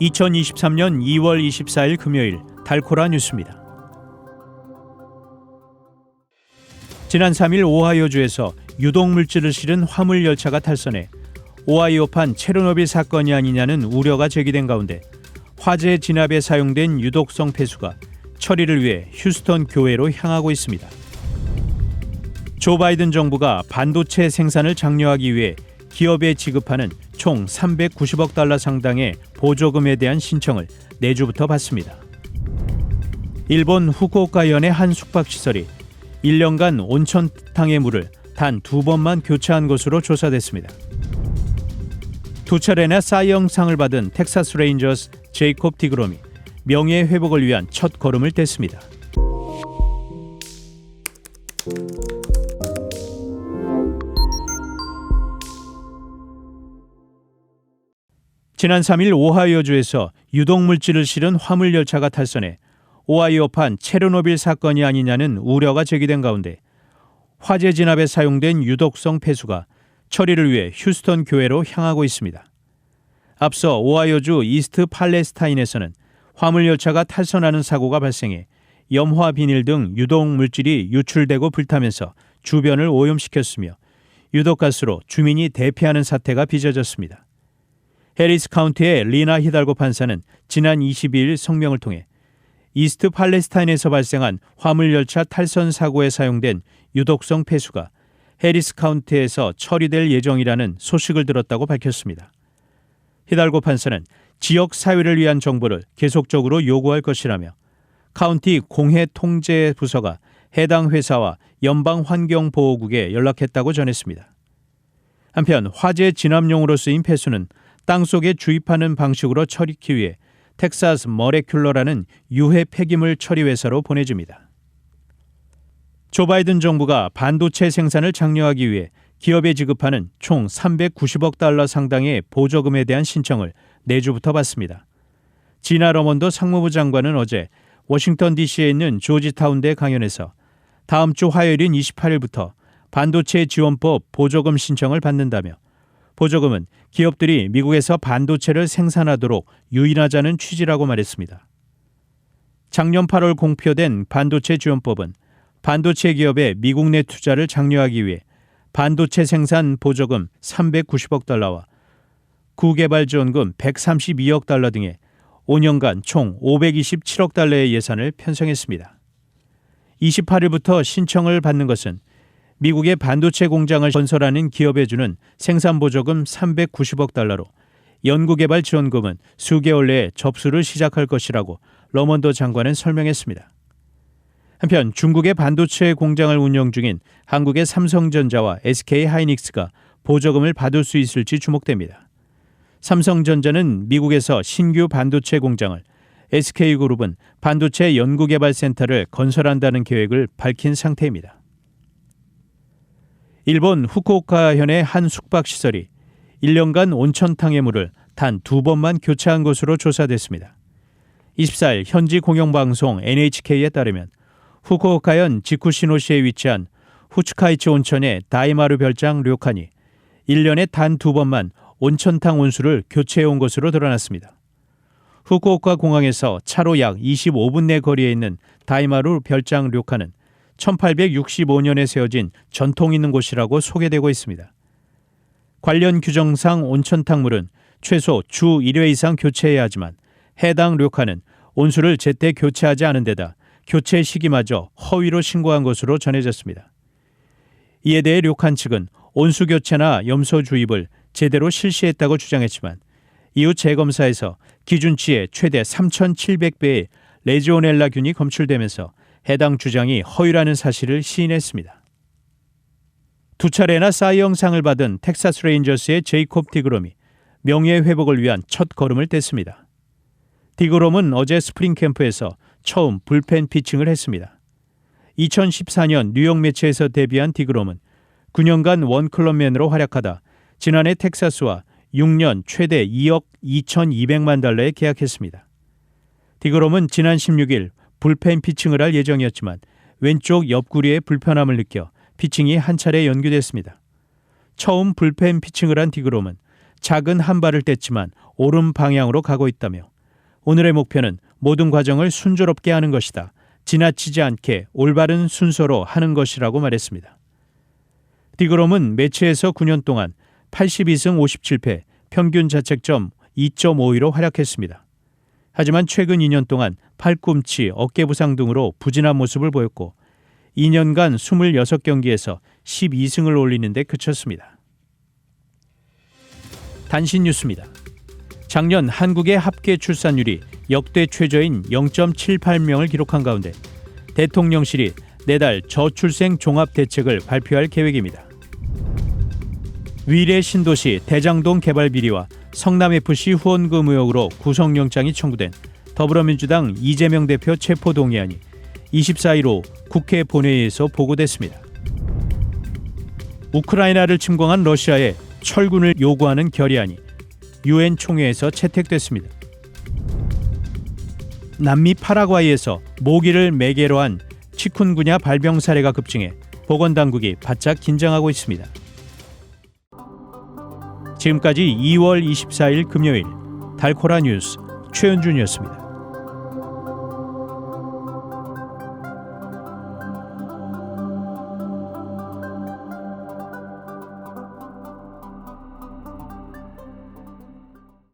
2023년 2월 24일 금요일 달코라 뉴스입니다. 지난 3일 오하이오주에서 유독물질을 실은 화물열차가 탈선해 오하이오판 체르노빌 사건이 아니냐는 우려가 제기된 가운데 화재 진압에 사용된 유독성 폐수가 처리를 위해 휴스턴 교외로 향하고 있습니다. 조 바이든 정부가 반도체 생산을 장려하기 위해 기업에 지급하는 총 390억 달러 상당의 보조금에 대한 신청을 내주부터 받습니다. 일본 후쿠오카현의 한 숙박시설이 1년간 온천탕의 물을 단 2번만 교체한 것으로 조사됐습니다. 두 차례나 사이영상을 받은 텍사스 레인저스 제이콥 디그롬이 명예 회복을 위한 첫 걸음을 뗐습니다. 지난 3일 오하이오주에서 유독물질을 실은 화물열차가 탈선해 오하이오판 체르노빌 사건이 아니냐는 우려가 제기된 가운데 화재 진압에 사용된 유독성 폐수가 처리를 위해 휴스턴 교외로 향하고 있습니다. 앞서 오하이오주 이스트 팔레스타인에서는 화물열차가 탈선하는 사고가 발생해 염화 비닐 등 유독물질이 유출되고 불타면서 주변을 오염시켰으며 유독가스로 주민이 대피하는 사태가 빚어졌습니다. 해리스 카운티의 리나 히달고 판사는 지난 22일 성명을 통해 이스트 팔레스타인에서 발생한 화물열차 탈선 사고에 사용된 유독성 폐수가 해리스 카운티에서 처리될 예정이라는 소식을 들었다고 밝혔습니다. 히달고 판사는 지역 사회를 위한 정보를 계속적으로 요구할 것이라며 카운티 공해 통제 부서가 해당 회사와 연방환경보호국에 연락했다고 전했습니다. 한편 화재 진압용으로 쓰인 폐수는 땅속에 주입하는 방식으로 처리하기 위해 텍사스 머레큘러라는 유해 폐기물 처리 회사로 보내집니다. 조 바이든 정부가 반도체 생산을 장려하기 위해 기업에 지급하는 총 390억 달러 상당의 보조금에 대한 신청을 내주부터 받습니다. 지나 러먼도 상무부 장관은 어제 워싱턴 DC에 있는 조지타운대 강연에서 다음 주 화요일인 28일부터 반도체 지원법 보조금 신청을 받는다며 보조금은 기업들이 미국에서 반도체를 생산하도록 유인하자는 취지라고 말했습니다. 작년 8월 공표된 반도체 지원법은 반도체 기업의 미국 내 투자를 장려하기 위해 반도체 생산 보조금 390억 달러와 구개발 지원금 132억 달러 등의 5년간 총 527억 달러의 예산을 편성했습니다. 28일부터 신청을 받는 것은 미국의 반도체 공장을 건설하는 기업에 주는 생산보조금 390억 달러로 연구개발 지원금은 수개월 내에 접수를 시작할 것이라고 러먼도 장관은 설명했습니다. 한편 중국의 반도체 공장을 운영 중인 한국의 삼성전자와 SK하이닉스가 보조금을 받을 수 있을지 주목됩니다. 삼성전자는 미국에서 신규 반도체 공장을, SK그룹은 반도체 연구개발센터를 건설한다는 계획을 밝힌 상태입니다. 일본 후쿠오카현의 한 숙박시설이 1년간 온천탕의 물을 단 2번만 교체한 것으로 조사됐습니다. 24일 현지 공영방송 NHK에 따르면 후쿠오카현 지쿠시노시에 위치한 후츠카이치 온천의 다이마루 별장 료칸이 1년에 단 2번만 온천탕 온수를 교체해온 것으로 드러났습니다. 후쿠오카 공항에서 차로 약 25분 내 거리에 있는 다이마루 별장 료칸은 1865년에 세워진 전통 있는 곳이라고 소개되고 있습니다. 관련 규정상 온천탕물은 최소 주 1회 이상 교체해야 하지만 해당 료칸은 온수를 제때 교체하지 않은 데다 교체 시기마저 허위로 신고한 것으로 전해졌습니다. 이에 대해 료칸 측은 온수 교체나 염소 주입을 제대로 실시했다고 주장했지만 이후 재검사에서 기준치의 최대 3,700배의 레지오넬라균이 검출되면서 해당 주장이 허위라는 사실을 시인했습니다. 두 차례나 사이영상을 받은 텍사스 레인저스의 제이콥 디그롬이 명예회복을 위한 첫 걸음을 뗐습니다. 디그롬은 어제 스프링 캠프에서 처음 불펜 피칭을 했습니다. 2014년 뉴욕 매치에서 데뷔한 디그롬은 9년간 원클럽맨으로 활약하다 지난해 텍사스와 6년 최대 2억 2,200만 달러에 계약했습니다. 디그롬은 지난 16일 불펜 피칭을 할 예정이었지만 왼쪽 옆구리에 불편함을 느껴 피칭이 한 차례 연기됐습니다. 처음 불펜 피칭을 한 디그롬은 작은 한 발을 뗐지만 옳은 방향으로 가고 있다며 오늘의 목표는 모든 과정을 순조롭게 하는 것이다. 지나치지 않게 올바른 순서로 하는 것이라고 말했습니다. 디그롬은 매치에서 9년 동안 82승 57패, 평균 자책점 2.52로 활약했습니다. 하지만 최근 2년 동안 팔꿈치, 어깨 부상 등으로 부진한 모습을 보였고 2년간 26경기에서 12승을 올리는 데 그쳤습니다. 단신 뉴스입니다. 작년 한국의 합계 출산율이 역대 최저인 0.78명을 기록한 가운데 대통령실이 내달 저출생 종합대책을 발표할 계획입니다. 위례 신도시 대장동 개발 비리와 성남FC 후원금 의혹으로 구속영장이 청구된 더불어민주당 이재명 대표 체포동의안이 24일 오후 국회 본회의에서 보고됐습니다. 우크라이나를 침공한 러시아에 철군을 요구하는 결의안이 유엔 총회에서 채택됐습니다. 남미 파라과이에서 모기를 매개로 한 치쿤구냐 발병 사례가 급증해 보건당국이 바짝 긴장하고 있습니다. 지금까지 2월 24일 금요일 달코라 뉴스 최은준이었습니다.